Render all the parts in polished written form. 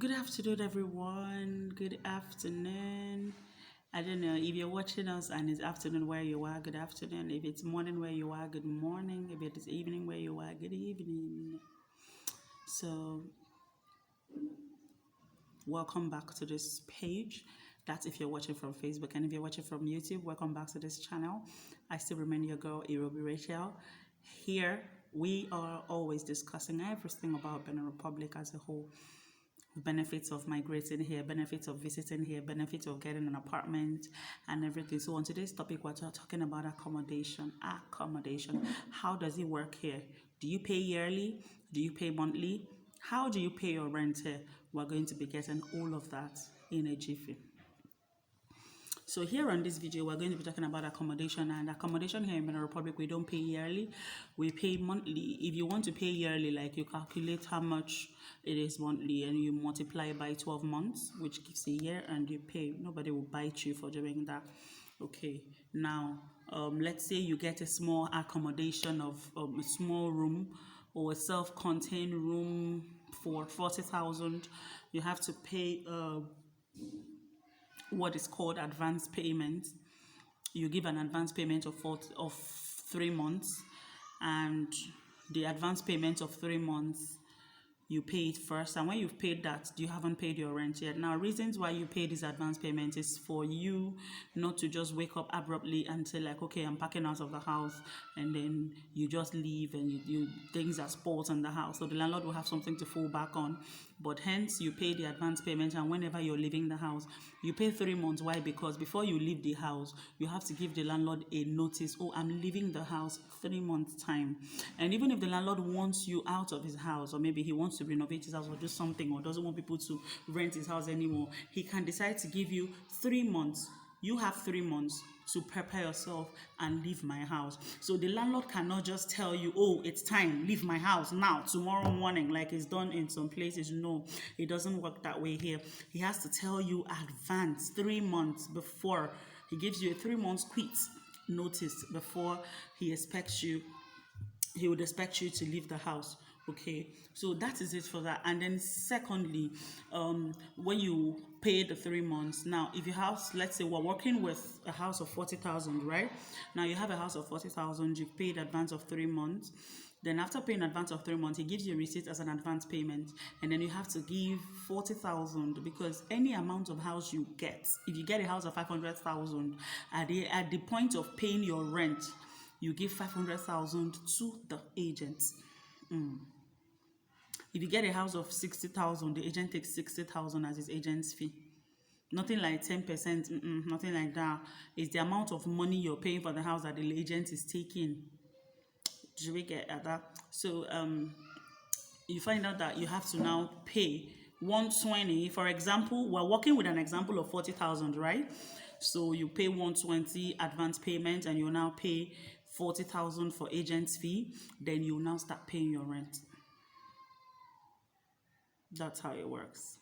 Good afternoon, everyone. Good afternoon. I don't know if you're watching us and it's afternoon where you are, good afternoon. If it's morning where you are, good morning. If it is evening where you are, good evening. So, welcome back to this page. That's if you're watching from Facebook, and if you're watching from YouTube, welcome back to this channel. I still remain your girl, Irobi Rachel. Here, we are always discussing everything about Benin Republic as a whole. Benefits of migrating here, benefits of visiting here, benefits of getting an apartment and everything. So on today's topic, we're talking about accommodation. Accommodation. How does it work here? Do you pay yearly? Do you pay monthly? How do you pay your rent here? We're going to be getting all of that in a jiffy. So here on this video, we're going to be talking about accommodation, and accommodation here in Benin Republic, we don't pay yearly, we pay monthly. If you want to pay yearly, like you calculate how much it is monthly and you multiply by 12 months, which gives a year, and you pay. Nobody will bite you for doing that. Okay, now let's say you get a small accommodation of a small room or a self-contained room for 40,000. You have to pay what is called advance payment. You give an advance payment of 3 months, and the advance payment of 3 months, you pay it first, and when you've paid that, you haven't paid your rent yet. Now, reasons why you pay this advance payment is for you not to just wake up abruptly and say like, okay, I'm packing out of the house, and then you just leave and you things are spoiled in the house. So the landlord will have something to fall back on. But hence you pay the advance payment, and whenever you're leaving the house, you pay 3 months. Why? Because before you leave the house, you have to give the landlord a notice. Oh, I'm leaving the house 3 months time. And even if the landlord wants you out of his house, or maybe he wants to renovate his house or do something, or doesn't want people to rent his house anymore, he can decide to give you 3 months. You have 3 months to prepare yourself and leave my house. So the landlord cannot just tell you, oh, it's time, leave my house now, tomorrow morning, like it's done in some places. No, it doesn't work that way here. He has to tell you advance 3 months before. He gives you a 3 months quit notice before he would expect you to leave the house. Okay, so that is it for that. And then secondly, when you pay the 3 months, now if your house, let's say we're working with a house of 40,000, right? Now you have a house of 40,000, you've paid advance of 3 months. Then after paying advance of 3 months, he gives you a receipt as an advance payment, and then you have to give 40,000, because any amount of house you get, if you get a house of 500,000, at the point of paying your rent, you give 500,000 to the agent. If you get a house of 60,000, the agent takes 60,000 as his agent's fee. Nothing like 10%, nothing like that. It's the amount of money you're paying for the house that the agent is taking. Do we get at that? So you find out that you have to now pay 120. For example, we're working with an example of 40,000, right? So you pay 120 advance payment, and you now pay 40,000 for agent's fee. Then you now start paying your rent. That's how it works.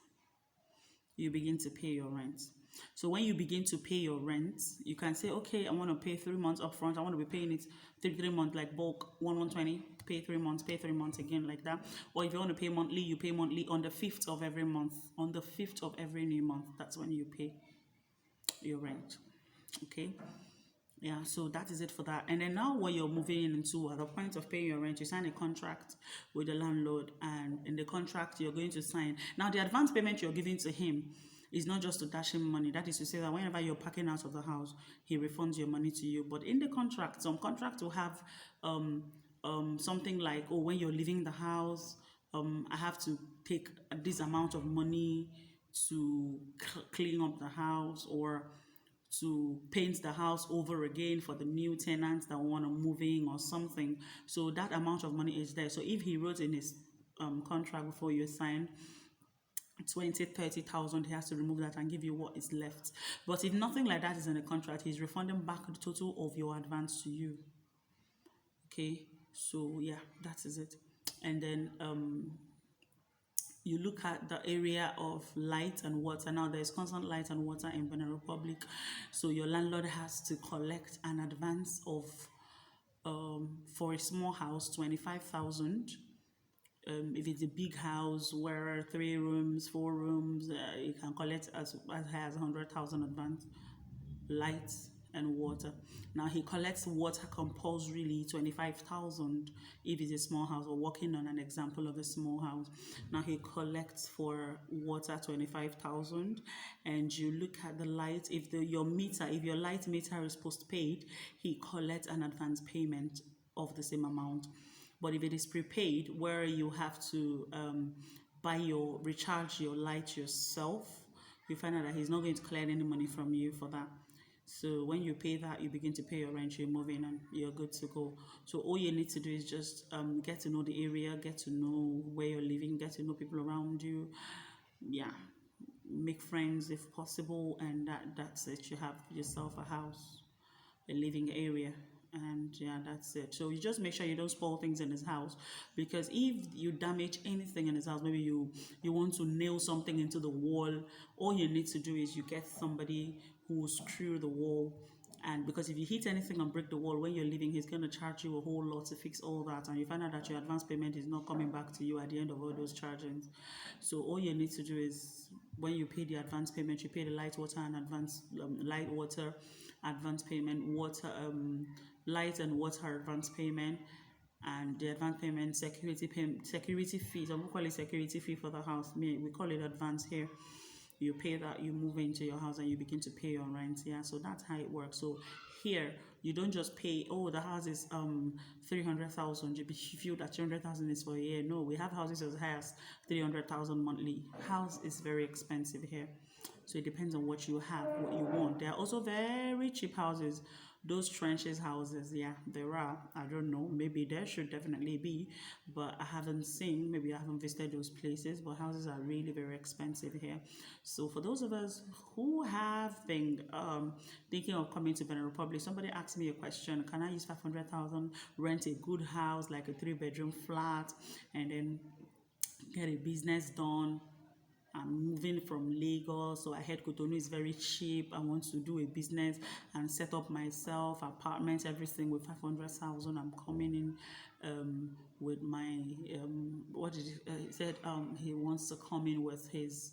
You begin to pay your rent. So when you begin to pay your rent, you can say, okay, I want to pay 3 months upfront. I want to be paying it 3 months, like bulk, 120, pay 3 months, pay 3 months again, like that. Or if you want to pay monthly, you pay monthly on the 5th of every month. On the 5th of every new month, that's when you pay your rent. Okay. Yeah, so that is it for that. And then now when you're moving into at the point of paying your rent, you sign a contract with the landlord, and in the contract you're going to sign. Now the advance payment you're giving to him is not just to dash him money. That is to say that whenever you're packing out of the house, he refunds your money to you. But in the contract, some contracts will have something like, oh, when you're leaving the house, I have to take this amount of money to clean up the house, or to paint the house over again for the new tenants that want to move in or something. So that amount of money is there. So if he wrote in his contract before you sign 20,000-30,000, he has to remove that and give you what is left. But if nothing like that is in the contract, he's refunding back the total of your advance to you. Okay, so yeah, that is it. And then you look at the area of light and water. Now there's constant light and water in Benin Republic, so your landlord has to collect an advance of for a small house 25,000 If it's a big house where 3 rooms, 4 rooms, you can collect as high as 100,000 advance. Light and water. Now he collects water compulsorily 25,000 if it's a small house. We're working on an example of a small house. Now he collects for water 25,000, and you look at the light. If your light meter is postpaid, he collects an advance payment of the same amount. But if it is prepaid, where you have to recharge your light yourself, you find out that he's not going to collect any money from you for that. So when you pay that, you begin to pay your rent, you move in, and you're good to go. So all you need to do is just get to know the area, get to know where you're living, get to know people around you. Yeah, make friends if possible, and that's it. You have yourself a house, a living area, and yeah, that's it. So you just make sure you don't spoil things in his house, because if you damage anything in his house, maybe you want to nail something into the wall, all you need to do is you get somebody who will screw the wall. And because if you hit anything and break the wall when you're leaving, he's going to charge you a whole lot to fix all that, and you find out that your advance payment is not coming back to you at the end of all those charges. So all you need to do is, when you pay the advance payment, you pay the light, water, and advance light, water, advance payment, light and water advance payment, and the advance payment, security fee. Some people call it security fee for the house. We call it advance here. You pay that, you move into your house, and you begin to pay your rent. Yeah, so that's how it works. So here you don't just pay, oh, the house is 300,000. You feel that 200,000 is for a year. No, we have houses as high as 300,000 monthly. House is very expensive here. So it depends on what you have, what you want. There are also very cheap houses. Those trenches houses, yeah, there are. I don't know, maybe there should definitely be, but I haven't seen, maybe I haven't visited those places, but houses are really very expensive here. So for those of us who have been thinking of coming to Benin Republic, somebody asked me a question: can I use 500,000, rent a good house, like a 3-bedroom flat, and then get a business done? I'm moving from Lagos, so I heard Cotonou is very cheap. I want to do a business and set up myself, apartments, everything with 500,000. I'm coming in with my what did he said? He wants to come in with his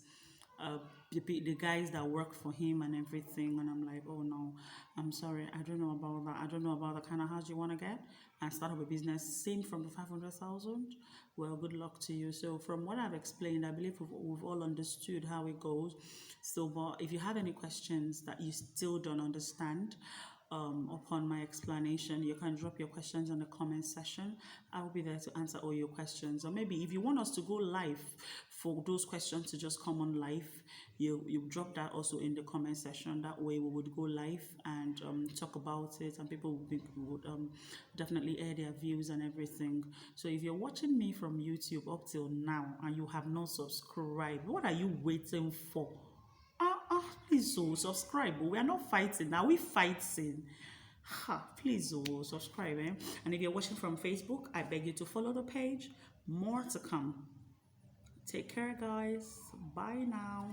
the guys that work for him and everything, and I'm like, oh no, I'm sorry, I don't know about that. I don't know about the kind of house you want to get and start up a business. Same from the 500,000. Well, good luck to you. So from what I've explained, I believe we've all understood how it goes. So, but if you have any questions that you still don't understand, upon my explanation, you can drop your questions in the comment section. I'll be there to answer all your questions. Or maybe if you want us to go live for those questions to just come on live, you drop that also in the comment section. That way we would go live and talk about it, and people would definitely air their views and everything. So if you're watching me from YouTube up till now and you have not subscribed, what are you waiting for? Please, subscribe. We are not fighting. Are we fighting? Please, subscribe. And if you're watching from Facebook, I beg you to follow the page. More to come. Take care, guys. Bye now.